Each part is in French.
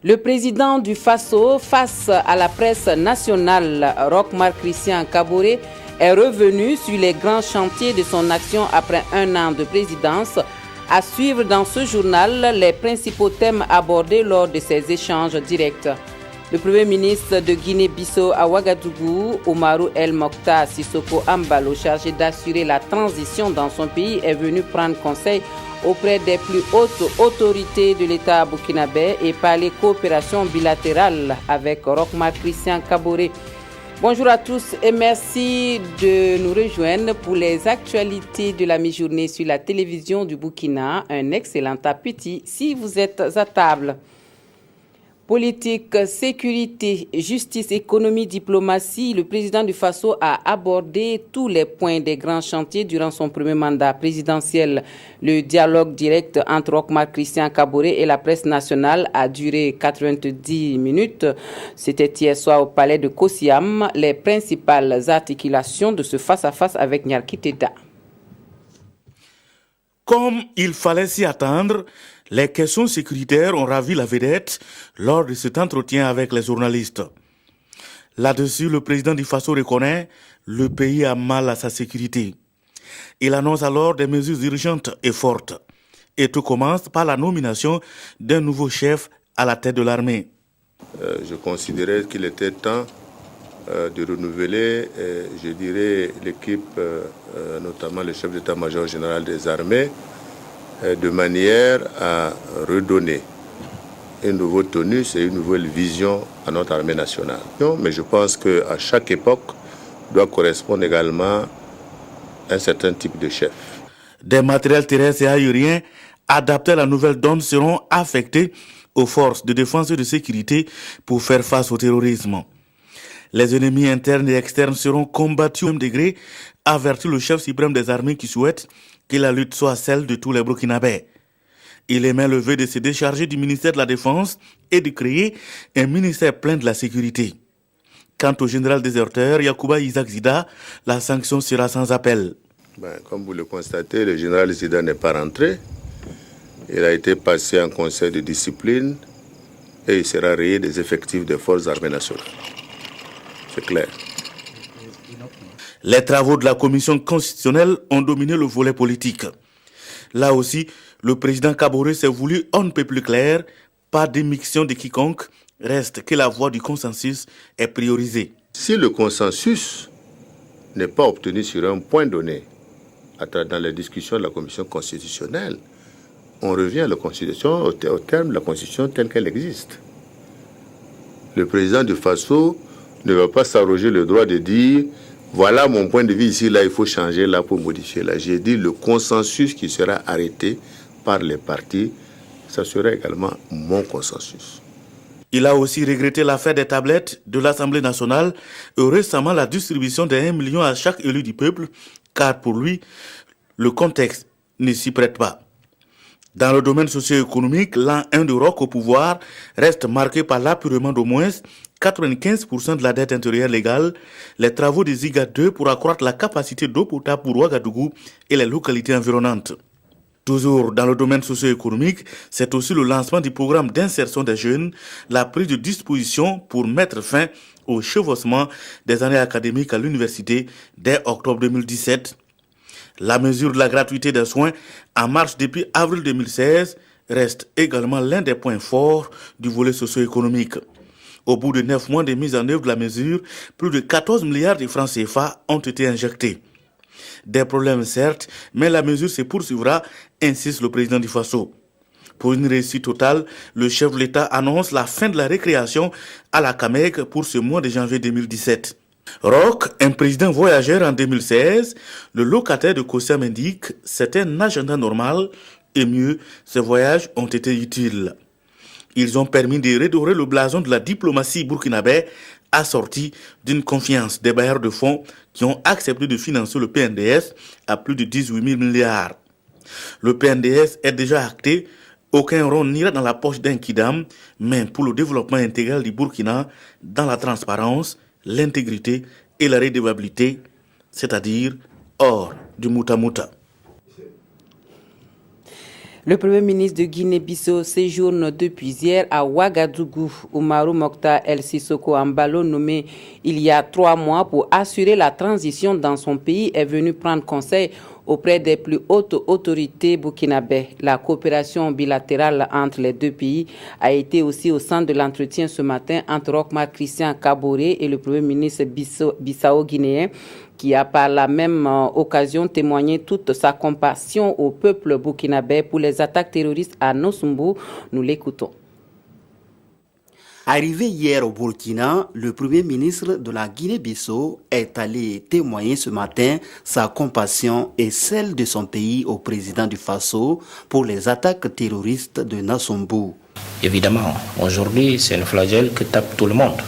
Le président du Faso, face à la presse nationale, Roch Marc Christian Kaboré, est revenu sur les grands chantiers de son action après un an de présidence. À suivre dans ce journal les principaux thèmes abordés lors de ces échanges directs. Le Premier ministre de Guinée-Bissau à Ouagadougou, Oumarou El Mokhtar Sissoko Ambalo, chargé d'assurer la transition dans son pays, est venu prendre conseil auprès des plus hautes autorités de l'État burkinabé et parler coopération bilatérale avec Roch Marc Christian Kaboré. Bonjour à tous et merci de nous rejoindre pour les actualités de la mi-journée sur la télévision du Burkina. Un excellent appétit si vous êtes à table. Politique, sécurité, justice, économie, diplomatie, le président du Faso a abordé tous les points des grands chantiers durant son premier mandat présidentiel. Le dialogue direct entre Roch Marc Christian Kaboré et la presse nationale a duré 90 minutes. C'était hier soir au palais de Kosiam, les principales articulations de ce face-à-face avec Nyarki Teda. Comme il fallait s'y attendre, les questions sécuritaires ont ravi la vedette lors de cet entretien avec les journalistes. Là-dessus, le président du Faso reconnaît le pays a mal à sa sécurité. Il annonce alors des mesures urgentes et fortes. Et tout commence par la nomination d'un nouveau chef à la tête de l'armée. Je considérais qu'il était temps de renouveler, je dirais, l'équipe, notamment le chef d'état-major général des armées, de manière à redonner une nouvelle tonus et une nouvelle vision à notre armée nationale. Mais je pense qu'à chaque époque doit correspondre également un certain type de chef. Des matériels terrestres et aériens adaptés à la nouvelle donne seront affectés aux forces de défense et de sécurité pour faire face au terrorisme. Les ennemis internes et externes seront combattus au même degré, avertit le chef suprême des armées qui souhaite que la lutte soit celle de tous les Burkinabés. Il émet le vœu de se décharger du ministère de la Défense et de créer un ministère plein de la sécurité. Quant au général déserteur Yacouba Isaac Zida, la sanction sera sans appel. Comme vous le constatez, le général Zida n'est pas rentré. Il a été passé en conseil de discipline et il sera rayé des effectifs des forces armées nationales. C'est clair. Les travaux de la commission constitutionnelle ont dominé le volet politique. Là aussi, le président Kaboré s'est voulu on ne peut plus clair, pas d'émission de quiconque, reste que la voie du consensus est priorisée. Si le consensus n'est pas obtenu sur un point donné, dans les discussions de la commission constitutionnelle, on revient à la Constitution, au terme de la Constitution telle qu'elle existe. Le président du Faso ne va pas s'arroger le droit de dire voilà mon point de vue ici, là il faut changer, là pour modifier. Là, j'ai dit le consensus qui sera arrêté par les partis, ça sera également mon consensus. Il a aussi regretté l'affaire des tablettes de l'Assemblée nationale et récemment la distribution de 1 million à chaque élu du peuple, car pour lui, le contexte ne s'y prête pas. Dans le domaine socio-économique, l'an 1 de Roch au pouvoir reste marqué par l'apurement d'au moins 95% de la dette intérieure légale, les travaux des Ziga 2 pour accroître la capacité d'eau potable pour Ouagadougou et les localités environnantes. Toujours dans le domaine socio-économique, c'est aussi le lancement du programme d'insertion des jeunes, la prise de disposition pour mettre fin au chevauchement des années académiques à l'université dès octobre 2017. La mesure de la gratuité des soins, en marche depuis avril 2016, reste également l'un des points forts du volet socio-économique. Au bout de 9 mois de mise en œuvre de la mesure, plus de 14 milliards de francs CFA ont été injectés. Des problèmes certes, mais la mesure se poursuivra, insiste le président du Faso. Pour une réussite totale, le chef de l'État annonce la fin de la récréation à la CAMEC pour ce mois de janvier 2017. Roch, un président voyageur en 2016, le locataire de Kosiam indique « c'est un agenda normal et mieux, ces voyages ont été utiles ». Ils ont permis de redorer le blason de la diplomatie burkinabé assorti d'une confiance des bailleurs de fonds qui ont accepté de financer le PNDS à plus de 18 000 milliards. Le PNDS est déjà acté, aucun rond n'ira dans la poche d'un kidam, mais pour le développement intégral du Burkina dans la transparence, l'intégrité et la redevabilité, c'est-à-dire hors du muta-muta. Le Premier ministre de Guinée-Bissau séjourne depuis hier à Ouagadougou. Oumarou Mokhtar El Sissoko Embalo, nommé il y a 3 mois pour assurer la transition dans son pays, est venu prendre conseil auprès des plus hautes autorités burkinabè. La coopération bilatérale entre les deux pays a été aussi au centre de l'entretien ce matin entre Roch-Marc Christian Kaboré et le Premier ministre bissau-guinéen, qui a par la même occasion témoigné toute sa compassion au peuple burkinabè pour les attaques terroristes à Nosumbu. Nous l'écoutons. Arrivé hier au Burkina, le Premier ministre de la Guinée-Bissau est allé témoigner ce matin sa compassion et celle de son pays au président du Faso pour les attaques terroristes de Nosumbu. Évidemment, aujourd'hui, c'est une flagelle que tape tout le monde.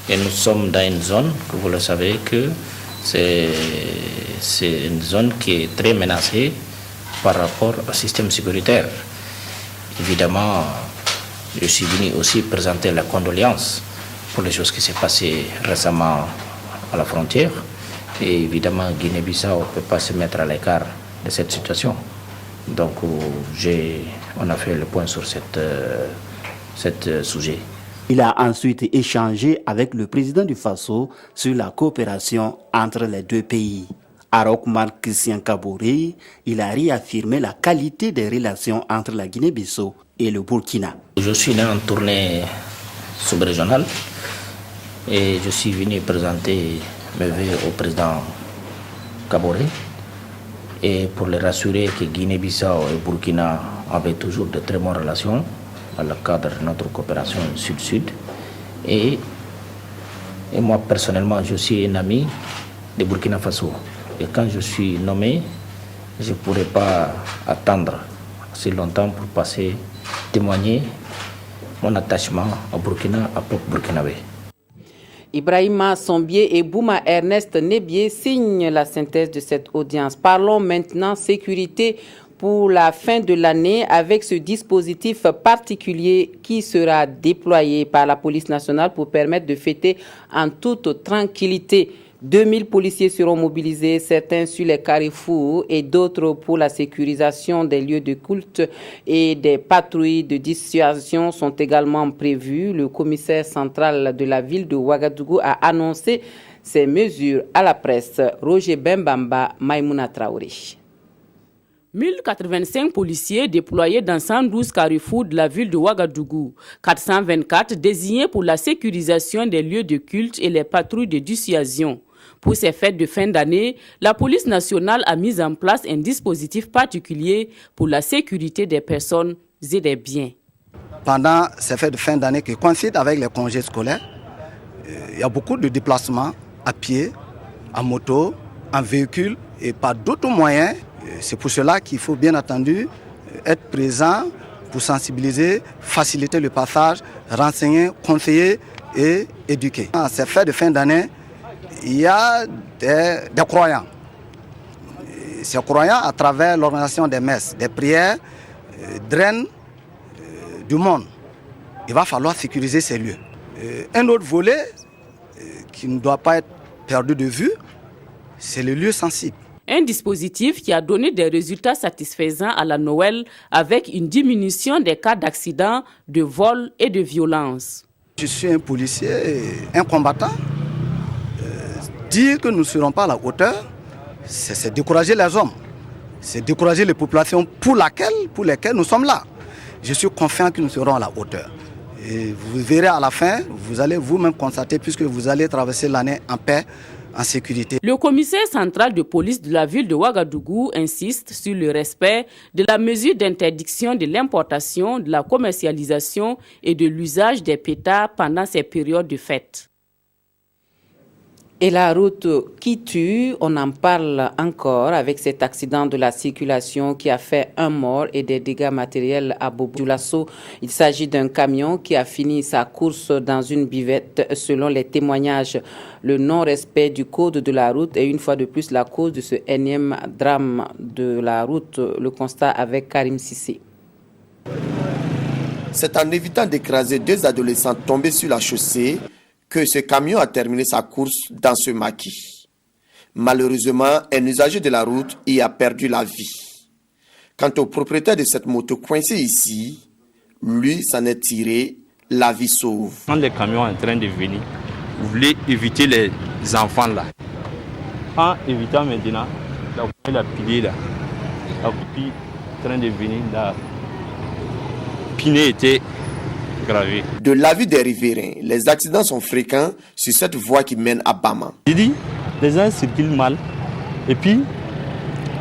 Et nous sommes dans une zone, que vous le savez, que c'est une zone qui est très menacée par rapport au système sécuritaire. Évidemment, je suis venu aussi présenter la condoléance pour les choses qui s'est passées récemment à la frontière. Et évidemment, Guinée-Bissau ne peut pas se mettre à l'écart de cette situation. Donc, on a fait le point sur cette sujet. Il a ensuite échangé avec le président du Faso sur la coopération entre les deux pays. À Roch-Marc Christian Kaboré, il a réaffirmé la qualité des relations entre la Guinée-Bissau et le Burkina. Je suis là en tournée sub-régionale et je suis venu présenter mes vœux au président Kaboré et pour le rassurer que Guinée-Bissau et Burkina avaient toujours de très bonnes relations dans le cadre de notre coopération sud-sud. Et moi personnellement, je suis un ami de Burkina Faso. Et quand je suis nommé, je ne pourrais pas attendre assez longtemps pour passer témoigner mon attachement au Burkina, à peuple burkinabé. Ibrahima Sombier et Bouma Ernest Nebié signent la synthèse de cette audience. Parlons maintenant sécurité pour la fin de l'année avec ce dispositif particulier qui sera déployé par la police nationale pour permettre de fêter en toute tranquillité. 2000 policiers seront mobilisés, certains sur les carrefours et d'autres pour la sécurisation des lieux de culte et des patrouilles de dissuasion sont également prévues. Le commissaire central de la ville de Ouagadougou a annoncé ces mesures à la presse. Roger Bembamba, Maïmouna Traoré. 1085 policiers déployés dans 112 carrefours de la ville de Ouagadougou, 424 désignés pour la sécurisation des lieux de culte et les patrouilles de dissuasion. Pour ces fêtes de fin d'année, la police nationale a mis en place un dispositif particulier pour la sécurité des personnes et des biens. Pendant ces fêtes de fin d'année qui coïncident avec les congés scolaires, il y a beaucoup de déplacements à pied, en moto, en véhicule et par d'autres moyens. C'est pour cela qu'il faut bien entendu être présent pour sensibiliser, faciliter le passage, renseigner, conseiller et éduquer. À ces fêtes de fin d'année, il y a des croyants. Ces croyants, à travers l'organisation des messes, des prières, drainent du monde. Il va falloir sécuriser ces lieux. Un autre volet qui ne doit pas être perdu de vue, c'est les lieux sensibles. Un dispositif qui a donné des résultats satisfaisants à la Noël avec une diminution des cas d'accidents, de vols et de violences. Je suis un policier, un combattant. Dire que nous ne serons pas à la hauteur, c'est décourager les hommes, c'est décourager les populations pour lesquelles nous sommes là. Je suis confiant que nous serons à la hauteur. Et vous verrez à la fin, vous allez vous-même constater, puisque vous allez traverser l'année en paix, en sécurité. Le commissaire central de police de la ville de Ouagadougou insiste sur le respect de la mesure d'interdiction de l'importation, de la commercialisation et de l'usage des pétards pendant ces périodes de fête. Et la route qui tue, on en parle encore avec cet accident de la circulation qui a fait un mort et des dégâts matériels à Bobo-Dioulasso. Il s'agit d'un camion qui a fini sa course dans une buvette. Selon les témoignages, le non-respect du code de la route est une fois de plus la cause de ce énième drame de la route. Le constat avec Karim Sissé. C'est en évitant d'écraser 2 adolescents tombés sur la chaussée que ce camion a terminé sa course dans ce maquis. Malheureusement, un usager de la route y a perdu la vie. Quant au propriétaire de cette moto coincée ici, lui s'en est tiré la vie sauve. Quand les camions sont en train de venir, vous voulez éviter les enfants là. En évitant maintenant, la pilée là, la copie en train de venir, la pinée était gravée. De l'avis des riverains, les accidents sont fréquents sur cette voie qui mène à Bama. J'ai dit, les gens circulent mal. Et puis,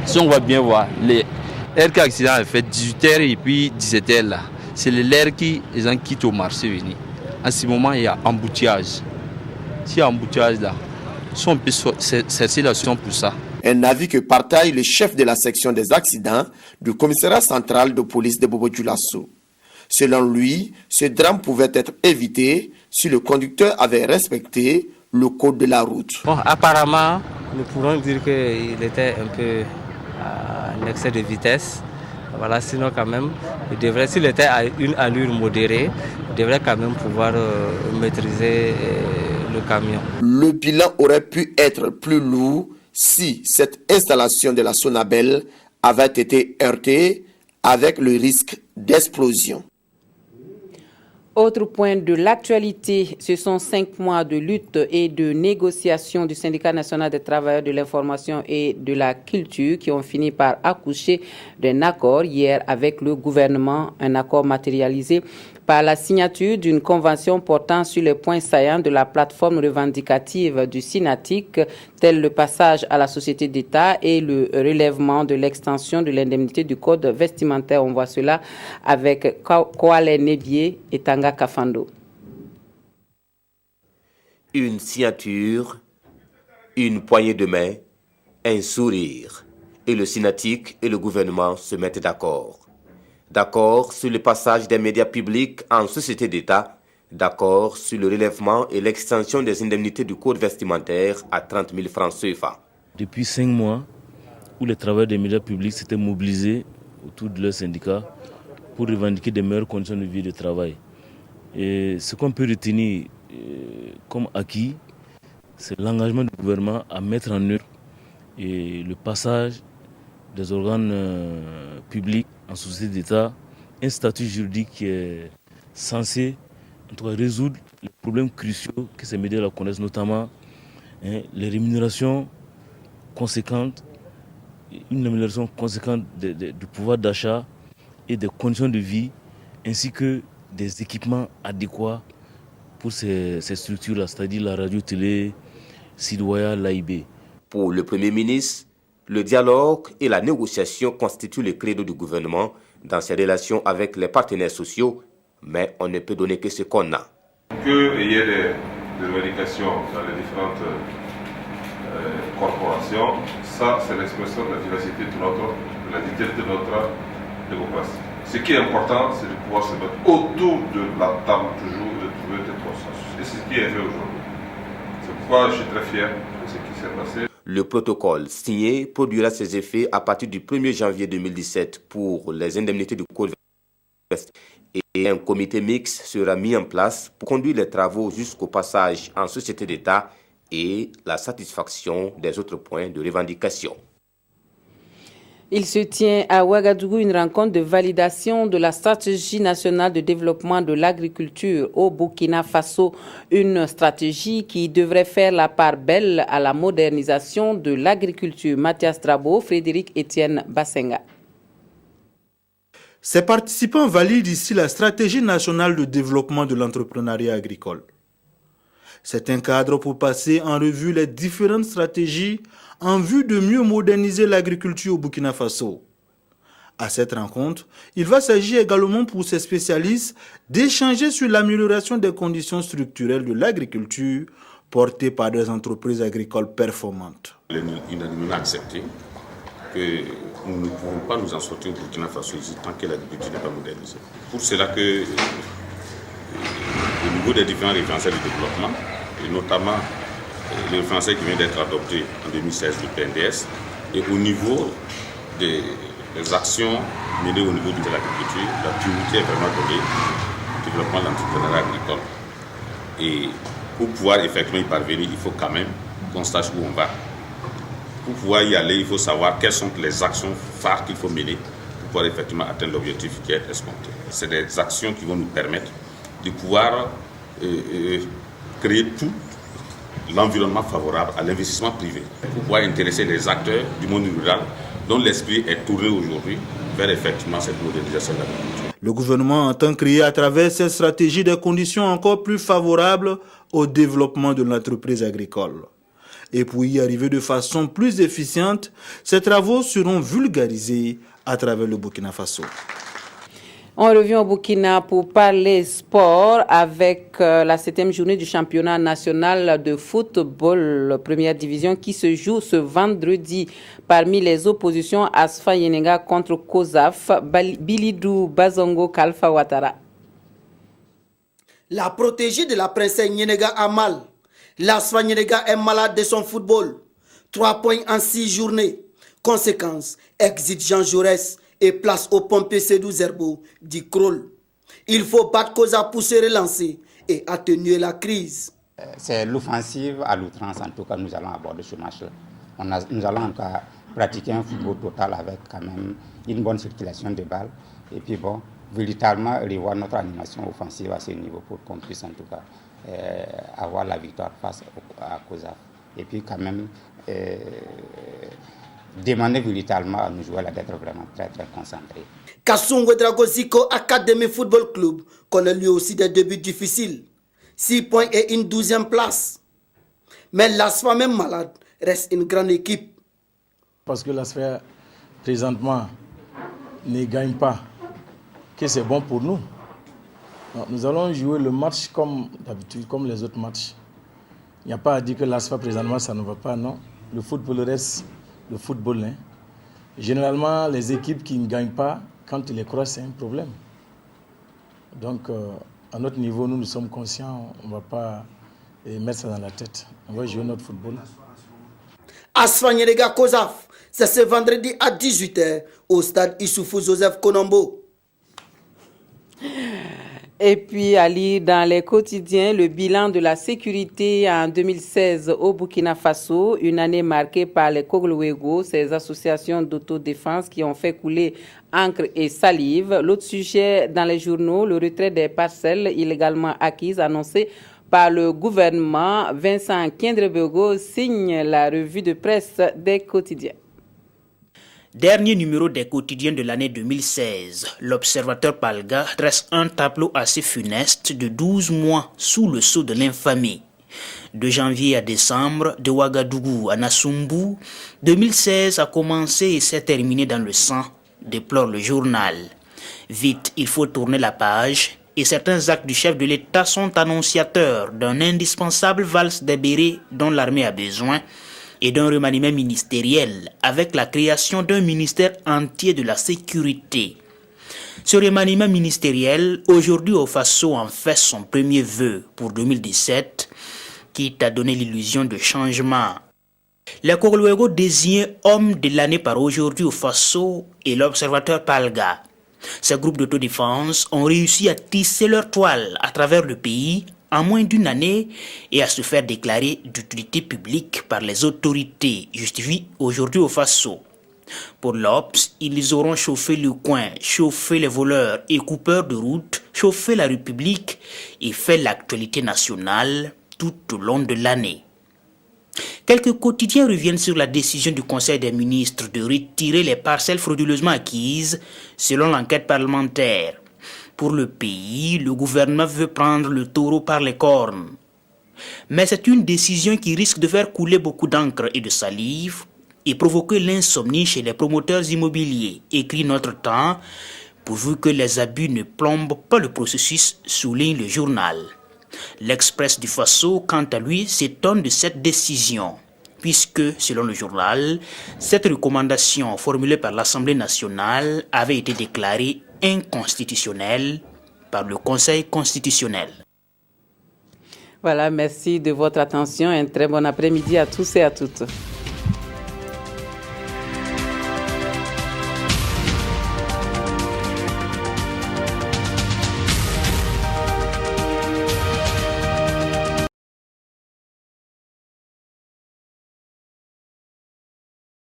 si on va bien voir, l'air qui accident a fait 18h et puis 17h là. C'est l'air qui les gens quittent au marché venir. En ce moment, il y a embouteillage. S'il y a embouteillage là, si on peut chercher la solution pour ça. Un avis que partage le chef de la section des accidents du commissariat central de police de Bobo-Dioulasso. Selon lui, ce drame pouvait être évité si le conducteur avait respecté le code de la route. Bon, apparemment, nous pourrons dire qu'il était un peu en excès de vitesse. Voilà, sinon quand même, s'il était à une allure modérée, il devrait quand même pouvoir maîtriser le camion. Le bilan aurait pu être plus lourd si cette installation de la Sonabel avait été heurtée avec le risque d'explosion. Autre point de l'actualité, ce sont 5 mois de lutte et de négociation du Syndicat national des travailleurs de l'information et de la culture qui ont fini par accoucher d'un accord hier avec le gouvernement, un accord matérialisé par la signature d'une convention portant sur les points saillants de la plateforme revendicative du SYNATIC, tel le passage à la société d'État et le relèvement de l'extension de l'indemnité du code vestimentaire. On voit cela avec Koale Nebié et Tanga Kafando. Une signature, une poignée de main, un sourire, et le SYNATIC et le gouvernement se mettent d'accord. D'accord sur le passage des médias publics en société d'État, d'accord sur le relèvement et l'extension des indemnités du code vestimentaire à 30 000 francs CFA. Depuis 5 mois, où les travailleurs des médias publics s'étaient mobilisés autour de leur syndicat pour revendiquer de meilleures conditions de vie et de travail. Et ce qu'on peut retenir comme acquis, c'est l'engagement du gouvernement à mettre en œuvre et le passage des organes publics en société d'État, un statut juridique qui est censé en tout cas, résoudre les problèmes cruciaux que ces médias connaissent, notamment les rémunérations conséquentes, une amélioration conséquente du pouvoir d'achat et des conditions de vie, ainsi que des équipements adéquats pour ces structures-là, c'est-à-dire la radio-télé, Sidoya, l'AIB. Pour le Premier ministre, le dialogue et la négociation constituent le credo du gouvernement dans ses relations avec les partenaires sociaux, mais on ne peut donner que ce qu'on a. Qu'il y ait des revendications dans les différentes corporations, ça c'est l'expression de la diversité de la vitesse de notre démocratie. Ce qui est important, c'est de pouvoir se mettre autour de la table toujours et de trouver des consensus. Et c'est ce qui est fait aujourd'hui. C'est pourquoi je suis très fier de ce qui s'est passé. Le protocole signé produira ses effets à partir du 1er janvier 2017 pour les indemnités du code et un comité mixte sera mis en place pour conduire les travaux jusqu'au passage en société d'État et la satisfaction des autres points de revendication. Il se tient à Ouagadougou une rencontre de validation de la stratégie nationale de développement de l'agriculture au Burkina Faso, une stratégie qui devrait faire la part belle à la modernisation de l'agriculture. Mathias Drabo, Frédéric Etienne Bassenga. Ces participants valident ici la stratégie nationale de développement de l'entrepreneuriat agricole. C'est un cadre pour passer en revue les différentes stratégies en vue de mieux moderniser l'agriculture au Burkina Faso. À cette rencontre, il va s'agir également pour ces spécialistes d'échanger sur l'amélioration des conditions structurelles de l'agriculture portées par des entreprises agricoles performantes. Il est unanimement accepté que nous ne pouvons pas nous en sortir au Burkina Faso ici tant que l'agriculture n'est pas modernisée. Pour cela que au niveau des différents référentiels de développement, et notamment le référentiel qui vient d'être adopté en 2016 du PNDS, et au niveau des actions menées au niveau de l'agriculture, la priorité est vraiment donnée au développement de l'entrepreneuriat agricole. Et pour pouvoir effectivement y parvenir, il faut quand même qu'on sache où on va. Pour pouvoir y aller, il faut savoir quelles sont les actions phares qu'il faut mener pour pouvoir effectivement atteindre l'objectif qui est escompté. C'est des actions qui vont nous permettre de pouvoir créer tout l'environnement favorable à l'investissement privé pour pouvoir intéresser les acteurs du monde rural dont l'esprit est tourné aujourd'hui vers effectivement cette modernisation de l'agriculture. Le gouvernement entend créer à travers cette stratégie des conditions encore plus favorables au développement de l'entreprise agricole. Et pour y arriver de façon plus efficiente, ces travaux seront vulgarisés à travers le Burkina Faso. On revient au Burkina pour parler sport avec la 7e journée du championnat national de football, première division, qui se joue ce vendredi. Parmi les oppositions, Asfa Yenega contre Kozaf, Bilidou Bazongo Kalfa Ouattara. La protégée de la princesse Yenega a mal. L'Asfa Yenega est malade de son football. 3 points en 6 journées. Conséquence, exit Jean Jaurès et place au pompier Sédou Zerbo du Krol. Il faut battre Koza pour se relancer et atténuer la crise. C'est l'offensive à l'outrance, en tout cas, nous allons aborder ce match-là. Nous allons en tout cas pratiquer un football total avec quand même une bonne circulation de balles. Et puis bon, véritablement revoir notre animation offensive à ce niveau pour qu'on puisse en tout cas avoir la victoire face à Koza. Et puis quand même demander véritablement à nos joueurs d'être vraiment très très concentrés. Kassongo Dragoziko Academy Football Club connaît lui aussi des débuts difficiles. 6 points et une 12e place. Mais l'ASFA, même malade, reste une grande équipe. Parce que l'ASFA présentement ne gagne pas, que c'est bon pour nous. Donc, nous allons jouer le match comme d'habitude, comme les autres matchs. Il n'y a pas à dire que l'ASFA présentement ça ne va pas, non. Le football reste le football. Hein. Généralement, les équipes qui ne gagnent pas, quand ils les croisent, c'est un problème. Donc, à notre niveau, nous sommes conscients, on ne va pas mettre ça dans la tête. On va jouer notre football. Asfa Yenega Kozaf, c'est ce vendredi à 18h au stade Issoufou Joseph Konombo. Et puis, Ali, dans les quotidiens, le bilan de la sécurité en 2016 au Burkina Faso, une année marquée par les Koglouego, ces associations d'autodéfense qui ont fait couler encre et salive. L'autre sujet dans les journaux, le retrait des parcelles illégalement acquises annoncé par le gouvernement. Vincent Kendrebego signe la revue de presse des quotidiens. Dernier numéro des quotidiens de l'année 2016, l'Observateur Palga dresse un tableau assez funeste de 12 mois sous le sceau de l'infamie. De janvier à décembre, de Ouagadougou à Nassumbu, 2016 a commencé et s'est terminé dans le sang, déplore le journal. Vite, il faut tourner la page et certains actes du chef de l'État sont annonciateurs d'un indispensable valse des bérets dont l'armée a besoin et d'un remaniement ministériel avec la création d'un ministère entier de la sécurité. Ce remaniement ministériel, aujourd'hui au Faso, en fait son premier vœu pour 2017, qui t'a donné l'illusion de changement. Les Koglouego désignés homme de l'année par aujourd'hui au Faso et l'Observateur Palga. Ces groupes d'autodéfense ont réussi à tisser leur toile à travers le pays en moins d'une année et à se faire déclarer d'utilité publique par les autorités, justifie aujourd'hui au Faso. Pour l'Obs, ils auront chauffé le coin, chauffé les voleurs et coupeurs de route, chauffé la République et fait l'actualité nationale tout au long de l'année. Quelques quotidiens reviennent sur la décision du Conseil des ministres de retirer les parcelles frauduleusement acquises selon l'enquête parlementaire. Pour le pays, le gouvernement veut prendre le taureau par les cornes. Mais c'est une décision qui risque de faire couler beaucoup d'encre et de salive et provoquer l'insomnie chez les promoteurs immobiliers, écrit Notre Temps, pourvu que les abus ne plombent pas le processus, souligne le journal. L'Express du Faso, quant à lui, s'étonne de cette décision, puisque, selon le journal, cette recommandation formulée par l'Assemblée nationale avait été déclarée inconstitutionnelle par le Conseil constitutionnel. Voilà, merci de votre attention. Un très bon après-midi à tous et à toutes.